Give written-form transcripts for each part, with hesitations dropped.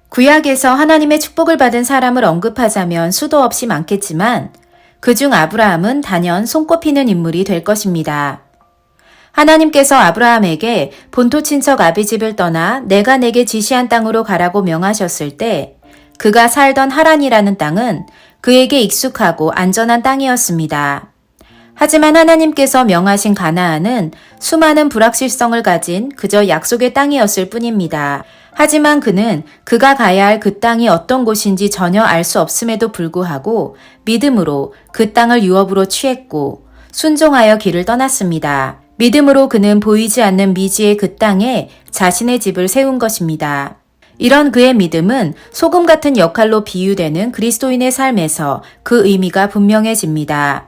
구약에서 하나님의 축복을 받은 사람을 언급하자면 수도 없이 많겠지만 그중 아브라함은 단연 손꼽히는 인물이 될 것입니다. 하나님께서 아브라함에게 본토 친척 아비집을 떠나 내가 내게 지시한 땅으로 가라고 명하셨을 때 그가 살던 하란이라는 땅은 그에게 익숙하고 안전한 땅이었습니다. 하지만 하나님께서 명하신 가나안은 수많은 불확실성을 가진 그저 약속의 땅이었을 뿐입니다. 하지만 그는 그가 가야 할 그 땅이 어떤 곳인지 전혀 알 수 없음에도 불구하고 믿음으로 그 땅을 유업으로 취했고 순종하여 길을 떠났습니다. 믿음으로 그는 보이지 않는 미지의 그 땅에 자신의 집을 세운 것입니다. 이런 그의 믿음은 소금 같은 역할로 비유되는 그리스도인의 삶에서 그 의미가 분명해집니다.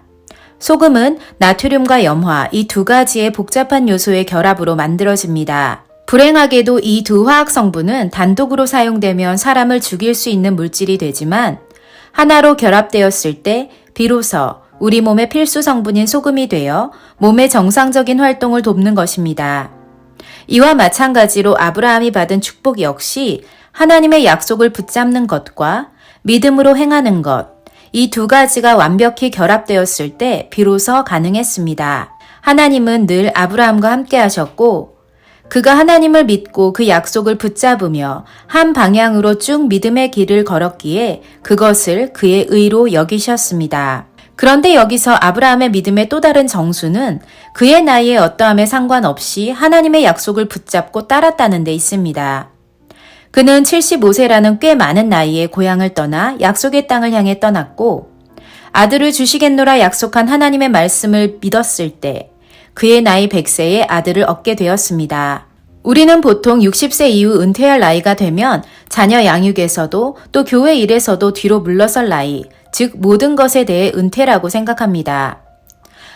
소금은 나트륨과 염화 이 두 가지의 복잡한 요소의 결합으로 만들어집니다. 불행하게도 이 두 화학 성분은 단독으로 사용되면 사람을 죽일 수 있는 물질이 되지만 하나로 결합되었을 때 비로소 우리 몸의 필수 성분인 소금이 되어 몸의 정상적인 활동을 돕는 것입니다. 이와 마찬가지로 아브라함이 받은 축복 역시 하나님의 약속을 붙잡는 것과 믿음으로 행하는 것, 이 두 가지가 완벽히 결합되었을 때 비로소 가능했습니다. 하나님은 늘 아브라함과 함께 하셨고 그가 하나님을 믿고 그 약속을 붙잡으며 한 방향으로 쭉 믿음의 길을 걸었기에 그것을 그의 의로 여기셨습니다. 그런데 여기서 아브라함의 믿음의 또 다른 정수는 그의 나이에 어떠함에 상관없이 하나님의 약속을 붙잡고 따랐다는 데 있습니다. 그는 75세라는 꽤 많은 나이에 고향을 떠나 약속의 땅을 향해 떠났고 아들을 주시겠노라 약속한 하나님의 말씀을 믿었을 때 그의 나이 100세에 아들을 얻게 되었습니다. 우리는 보통 60세 이후 은퇴할 나이가 되면 자녀 양육에서도 또 교회 일에서도 뒤로 물러설 나이, 즉 모든 것에 대해 은퇴라고 생각합니다.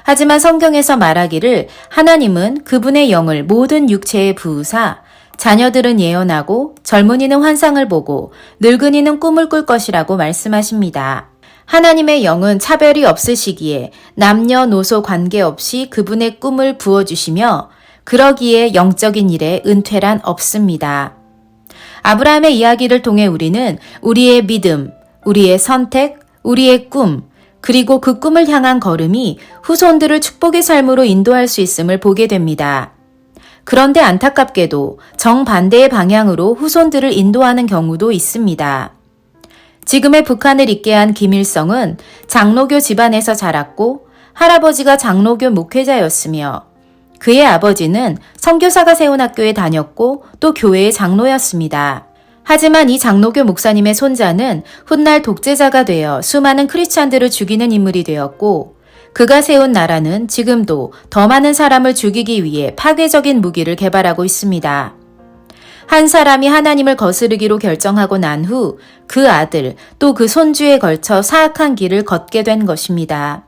하지만 성경에서 말하기를 하나님은 그분의 영을 모든 육체에 부으사 자녀들은 예언하고 젊은이는 환상을 보고 늙은이는 꿈을 꿀 것이라고 말씀하십니다. 하나님의 영은 차별이 없으시기에 남녀노소 관계없이 그분의 꿈을 부어주시며 그러기에 영적인 일에 은퇴란 없습니다. 아브라함의 이야기를 통해 우리는 우리의 믿음, 우리의 선택, 우리의 꿈, 그리고 그 꿈을 향한 걸음이 후손들을 축복의 삶으로 인도할 수 있음을 보게 됩니다. 그런데 안타깝게도 정반대의 방향으로 후손들을 인도하는 경우도 있습니다. 지금의 북한을 있게 한 김일성은 장로교 집안에서 자랐고 할아버지가 장로교 목회자였으며 그의 아버지는 선교사가 세운 학교에 다녔고 또 교회의 장로였습니다. 하지만 이 장로교 목사님의 손자는 훗날 독재자가 되어 수많은 크리스찬들을 죽이는 인물이 되었고 그가 세운 나라는 지금도 더 많은 사람을 죽이기 위해 파괴적인 무기를 개발하고 있습니다. 한 사람이 하나님을 거스르기로 결정하고 난 후 그 아들 또 그 손주에 걸쳐 사악한 길을 걷게 된 것입니다.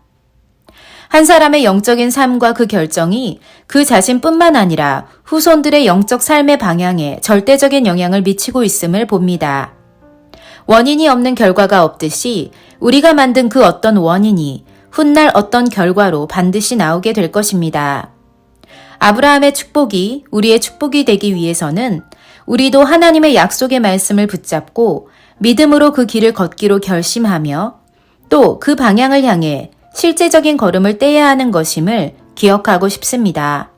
한 사람의 영적인 삶과 그 결정이 그 자신뿐만 아니라 후손들의 영적 삶의 방향에 절대적인 영향을 미치고 있음을 봅니다. 원인이 없는 결과가 없듯이 우리가 만든 그 어떤 원인이 훗날 어떤 결과로 반드시 나오게 될 것입니다. 아브라함의 축복이 우리의 축복이 되기 위해서는 우리도 하나님의 약속의 말씀을 붙잡고 믿음으로 그 길을 걷기로 결심하며 또 그 방향을 향해 실제적인 걸음을 떼야 하는 것임을 기억하고 싶습니다.